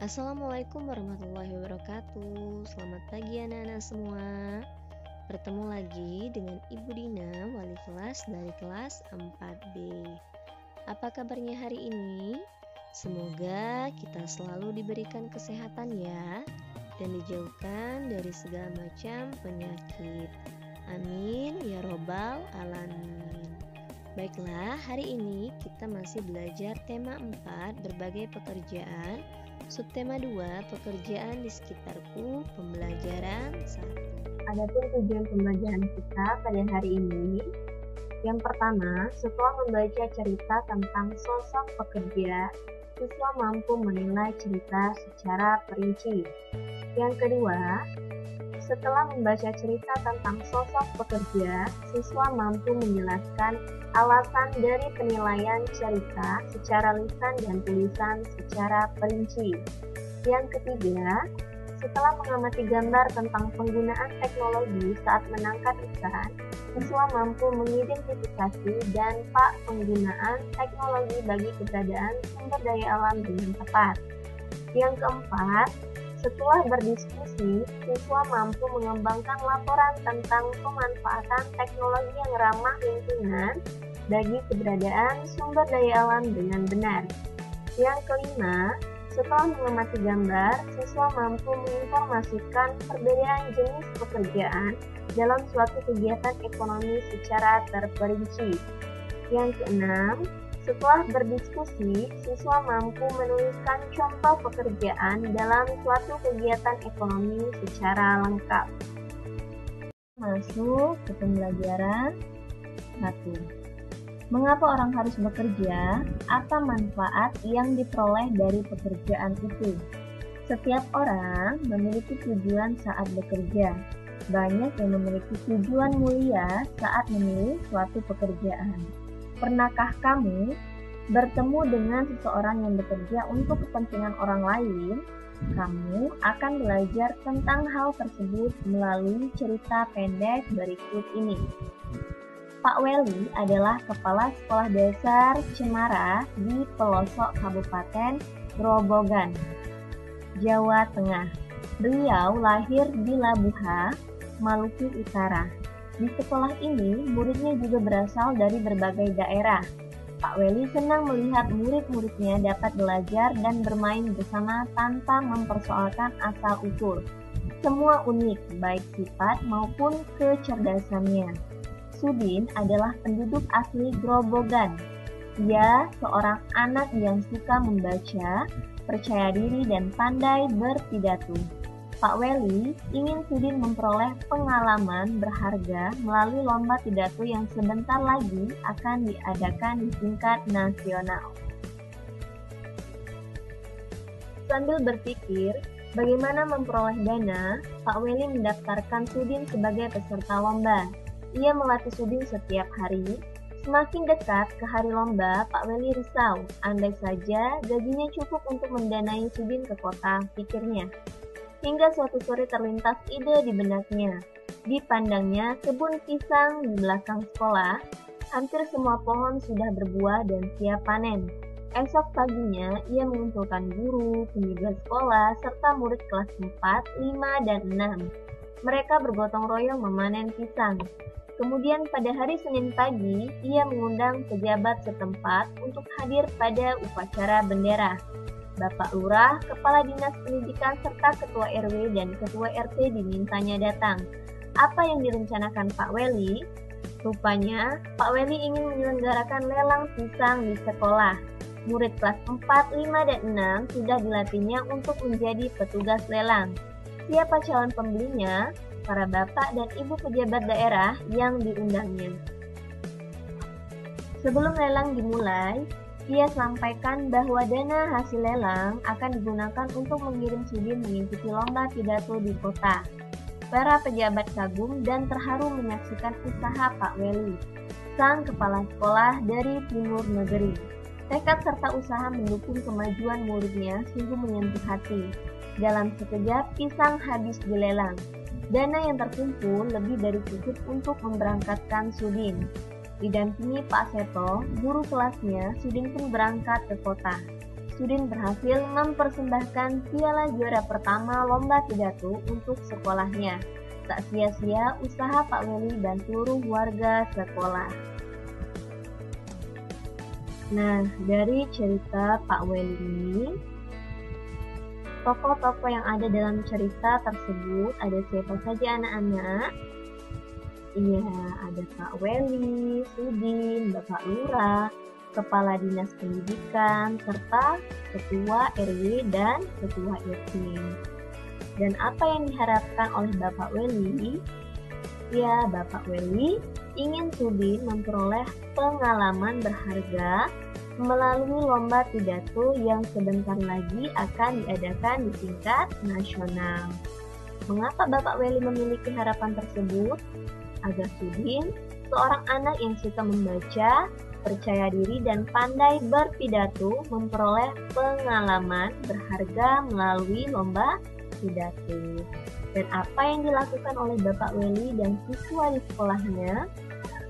Assalamualaikum warahmatullahi wabarakatuh. Selamat pagi anak-anak semua. Bertemu lagi dengan Ibu Dina, wali kelas dari kelas 4B. Apa kabarnya hari ini? Semoga kita selalu diberikan kesehatan ya, dan dijauhkan dari segala macam penyakit. Amin ya robbal alamin. Baiklah, hari ini kita masih belajar tema 4, berbagai pekerjaan. Subtema 2, pekerjaan di sekitarku, pembelajaran 1. Adapun tujuan pembelajaran kita pada hari ini, yang pertama, setelah membaca cerita tentang sosok pekerja, siswa mampu menilai cerita secara perinci. Yang kedua, setelah membaca cerita tentang sosok pekerja, siswa mampu menjelaskan alasan dari penilaian cerita secara lisan dan tulisan secara perinci. Yang ketiga, setelah mengamati gambar tentang penggunaan teknologi saat menangkap ikan, siswa mampu mengidentifikasi dampak penggunaan teknologi bagi keberadaan sumber daya alam dengan tepat. Yang keempat, setelah berdiskusi, siswa mampu mengembangkan laporan tentang pemanfaatan teknologi yang ramah lingkungan bagi keberadaan sumber daya alam dengan benar. Yang kelima, setelah mengamati gambar, siswa mampu menginformasikan perbedaan jenis pekerjaan dalam suatu kegiatan ekonomi secara terperinci. Yang keenam, setelah berdiskusi, siswa mampu menuliskan contoh pekerjaan dalam suatu kegiatan ekonomi secara lengkap. Masuk ke pembelajaran 1. Mengapa orang harus bekerja? Apa manfaat yang diperoleh dari pekerjaan itu? Setiap orang memiliki tujuan saat bekerja. Banyak yang memiliki tujuan mulia saat memilih suatu pekerjaan. Pernahkah kamu bertemu dengan seseorang yang bekerja untuk kepentingan orang lain? Kamu akan belajar tentang hal tersebut melalui cerita pendek berikut ini. Pak Weli adalah kepala sekolah dasar Cemara di pelosok Kabupaten Grobogan, Jawa Tengah. Beliau lahir di Labuha, Maluku Utara. Di sekolah ini, muridnya juga berasal dari berbagai daerah. Pak Weli senang melihat murid-muridnya dapat belajar dan bermain bersama tanpa mempersoalkan asal-usul. Semua unik, baik sifat maupun kecerdasannya. Sudin adalah penduduk asli Grobogan. Ia seorang anak yang suka membaca, percaya diri dan pandai berpidato. Pak Weli ingin Sudin memperoleh pengalaman berharga melalui lomba pidato yang sebentar lagi akan diadakan di tingkat nasional. Sambil berpikir bagaimana memperoleh dana, Pak Weli mendaftarkan Sudin sebagai peserta lomba. Ia melatih Sudin setiap hari. Semakin dekat ke hari lomba, Pak Weli risau. Andai saja gajinya cukup untuk mendanai Sudin ke kota, pikirnya. Hingga suatu sore terlintas ide di benaknya. Dipandangnya kebun pisang di belakang sekolah. Hampir semua pohon sudah berbuah dan siap panen. Esok paginya, ia mengumpulkan guru, penjaga sekolah, serta murid kelas 4, 5, dan 6. Mereka bergotong royong memanen pisang. Kemudian pada hari Senin pagi, ia mengundang pejabat setempat untuk hadir pada upacara bendera. Bapak Lurah, Kepala Dinas Pendidikan, serta Ketua RW dan Ketua RT dimintanya datang. Apa yang direncanakan Pak Weli? Rupanya, Pak Weli ingin menyelenggarakan lelang pisang di sekolah. Murid kelas 4, 5, dan 6 sudah dilatihnya untuk menjadi petugas lelang. Siapa calon pembelinya? Para bapak dan ibu pejabat daerah yang diundangnya. Sebelum lelang dimulai, ia sampaikan bahwa dana hasil lelang akan digunakan untuk mengirim Sudin mengikuti lomba pidato di kota. Para pejabat kagum dan terharu menyaksikan usaha Pak Weli, sang kepala sekolah dari timur negeri. Tekad serta usaha mendukung kemajuan muridnya sungguh menyentuh hati. Dalam sekejap, pisang habis dilelang. Dana yang terkumpul lebih dari cukup untuk memberangkatkan Sudin. Didampingi Pak Seto, guru kelasnya, Sudin pun berangkat ke kota. Sudin berhasil mempersembahkan piala juara pertama lomba pidato untuk sekolahnya. Tak sia-sia usaha Pak Weli dan seluruh warga sekolah. Nah, dari cerita Pak Weli ini, tokoh-tokoh yang ada dalam cerita tersebut ada siapa saja anak-anak? Iya, ada Pak Weli, Sudin, Bapak Lurah, Kepala Dinas Pendidikan, serta Ketua RW dan Ketua RT. Dan apa yang diharapkan oleh Bapak Weli? Ya, Bapak Weli ingin Sudin memperoleh pengalaman berharga melalui lomba pidato yang sebentar lagi akan diadakan di tingkat nasional. Mengapa Bapak Weli memiliki harapan tersebut? Agar Sudin, seorang anak yang suka membaca, percaya diri dan pandai berpidato, memperoleh pengalaman berharga melalui lomba pidato. Dan apa yang dilakukan oleh Bapak Weli dan siswa di sekolahnya?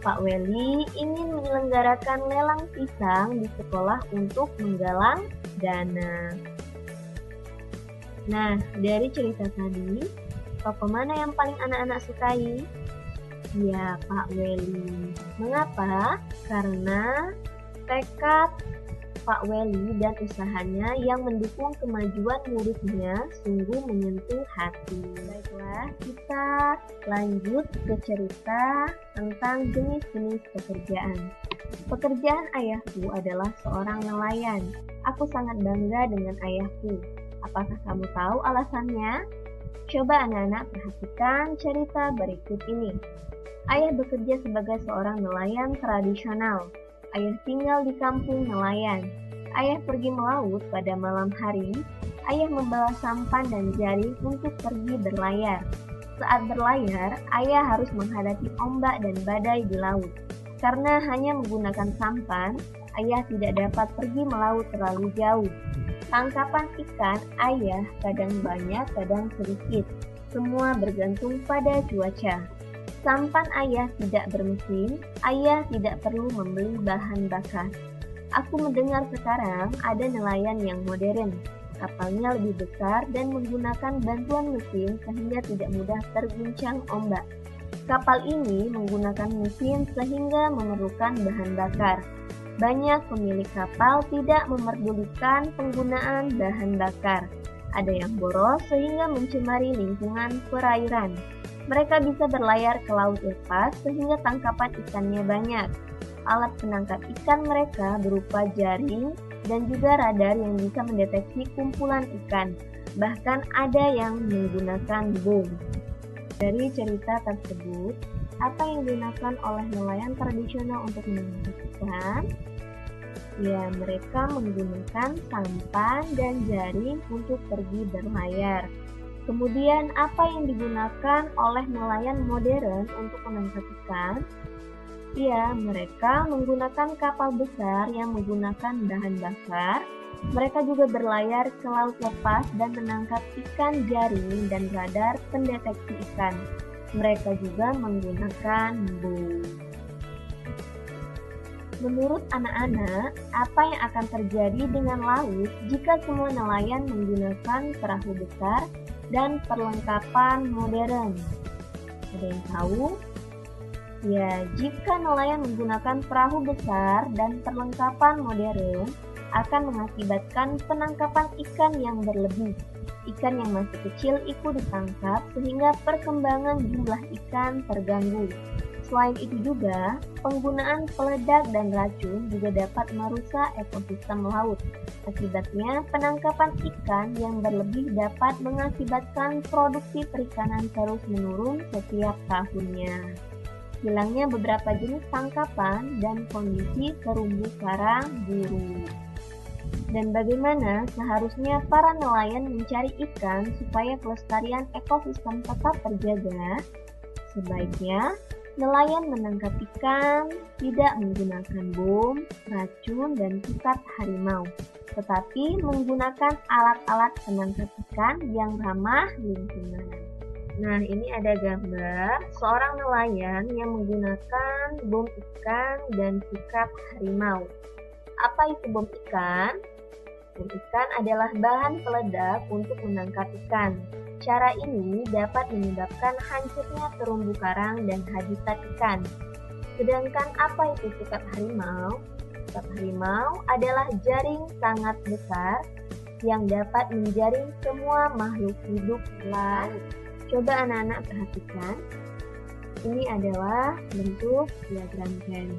Pak Weli ingin menyelenggarakan lelang pisang di sekolah untuk menggalang dana. Nah, dari cerita tadi, tokoh mana yang paling anak-anak sukai? Ya, Pak Weli. Mengapa? Karena tekad Pak Weli dan usahanya yang mendukung kemajuan muridnya sungguh menyentuh hati. Baiklah, kita lanjut ke cerita tentang jenis-jenis pekerjaan. Pekerjaan ayahku adalah seorang nelayan. Aku sangat bangga dengan ayahku. Apakah kamu tahu alasannya? Coba anak-anak perhatikan cerita berikut ini. Ayah bekerja sebagai seorang nelayan tradisional. Ayah tinggal di kampung nelayan. Ayah pergi melaut pada malam hari. Ayah membawa sampan dan jaring untuk pergi berlayar. Saat berlayar, ayah harus menghadapi ombak dan badai di laut. Karena hanya menggunakan sampan, ayah tidak dapat pergi melaut terlalu jauh. Tangkapan ikan ayah kadang banyak, kadang sedikit. Semua bergantung pada cuaca. Sampan ayah tidak bermesin, ayah tidak perlu membeli bahan bakar. Aku mendengar sekarang ada nelayan yang modern. Kapalnya lebih besar dan menggunakan bantuan mesin sehingga tidak mudah terguncang ombak. Kapal ini menggunakan mesin sehingga memerlukan bahan bakar. Banyak pemilik kapal tidak memerdulikan penggunaan bahan bakar. Ada yang boros sehingga mencemari lingkungan perairan. Mereka bisa berlayar ke laut lepas sehingga tangkapan ikannya banyak. Alat penangkap ikan mereka berupa jaring dan juga radar yang bisa mendeteksi kumpulan ikan. Bahkan ada yang menggunakan bom. Dari cerita tersebut, apa yang digunakan oleh nelayan tradisional untuk menangkap ikan? Ya, mereka menggunakan sampan dan jaring untuk pergi berlayar. Kemudian apa yang digunakan oleh nelayan modern untuk menangkap ikan? Ya, mereka menggunakan kapal besar yang menggunakan bahan bakar. Mereka juga berlayar ke laut lepas dan menangkap ikan jaring dan radar pendeteksi ikan. Mereka juga menggunakan bom. Menurut anak-anak, apa yang akan terjadi dengan laut jika semua nelayan menggunakan perahu besar dan perlengkapan modern? Ada yang tahu? Ya, jika nelayan menggunakan perahu besar dan perlengkapan modern, akan mengakibatkan penangkapan ikan yang berlebih. Ikan yang masih kecil ikut ditangkap sehingga perkembangan jumlah ikan terganggu. Selain itu juga, penggunaan peledak dan racun juga dapat merusak ekosistem laut. Akibatnya, penangkapan ikan yang berlebih dapat mengakibatkan produksi perikanan terus menurun setiap tahunnya. Hilangnya beberapa jenis tangkapan dan kondisi terumbu karang buruk. Dan bagaimana seharusnya para nelayan mencari ikan supaya kelestarian ekosistem tetap terjaga? Sebaiknya, nelayan menangkap ikan tidak menggunakan bom, racun, dan pukat harimau, tetapi menggunakan alat-alat penangkap ikan yang ramah lingkungan. Nah, ini ada gambar seorang nelayan yang menggunakan bom ikan dan pukat harimau. Apa itu bom ikan? dan ikan adalah bahan peledak untuk menangkap ikan. Cara ini dapat menyebabkan hancurnya terumbu karang dan habitat ikan. Sedangkan apa itu sikat harimau? Sikat harimau adalah jaring sangat besar yang dapat menjaring semua makhluk hidup laut. Coba anak-anak perhatikan. Ini adalah bentuk diagram pen.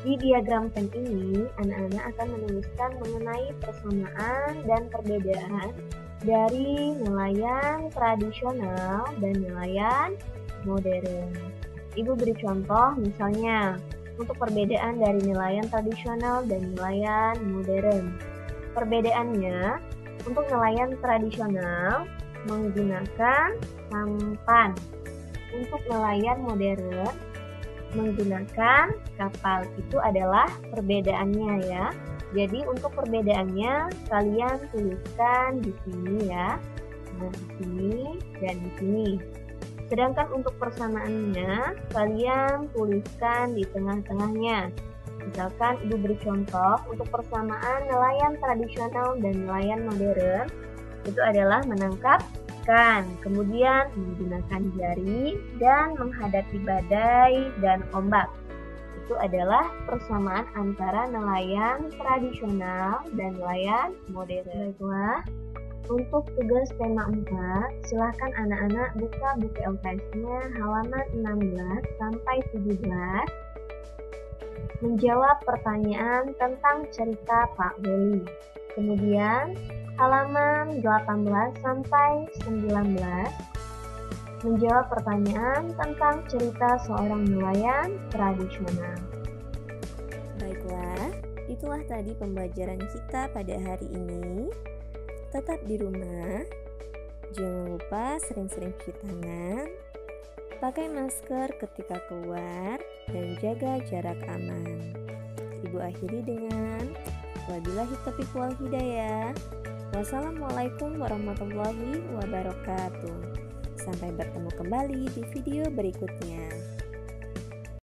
Di diagram pen ini, anak-anak akan menuliskan mengenai persamaan dan perbedaan dari nelayan tradisional dan nelayan modern. Ibu beri contoh misalnya untuk perbedaan dari nelayan tradisional dan nelayan modern. Perbedaannya, untuk nelayan tradisional menggunakan sampan. Untuk nelayan modern menggunakan kapal. Itu adalah perbedaannya ya. Jadi untuk perbedaannya kalian tuliskan di sini ya. Nah, di sini dan di sini. Sedangkan untuk persamaannya kalian tuliskan di tengah-tengahnya. Misalkan ibu beri contoh untuk persamaan nelayan tradisional dan nelayan modern itu adalah menangkap ikan, kemudian menggunakan jari dan menghadapi badai dan ombak. Itu adalah persamaan antara nelayan tradisional dan nelayan modern. Baiklah, untuk tugas tema 4, silahkan anak-anak buka buku LKS-nya halaman 16 sampai 17. Menjawab pertanyaan tentang cerita Pak Beli. Kemudian halaman 18 sampai 19 menjawab pertanyaan tentang cerita seorang nelayan tradisional. Baiklah, itulah tadi pembelajaran kita pada hari ini. Tetap di rumah, jangan lupa sering-sering cuci tangan, pakai masker ketika keluar, dan jaga jarak aman. Ibu akhiri dengan wabillahi taufiq wal hidayah. Wassalamualaikum warahmatullahi wabarakatuh. Sampai bertemu kembali di video berikutnya.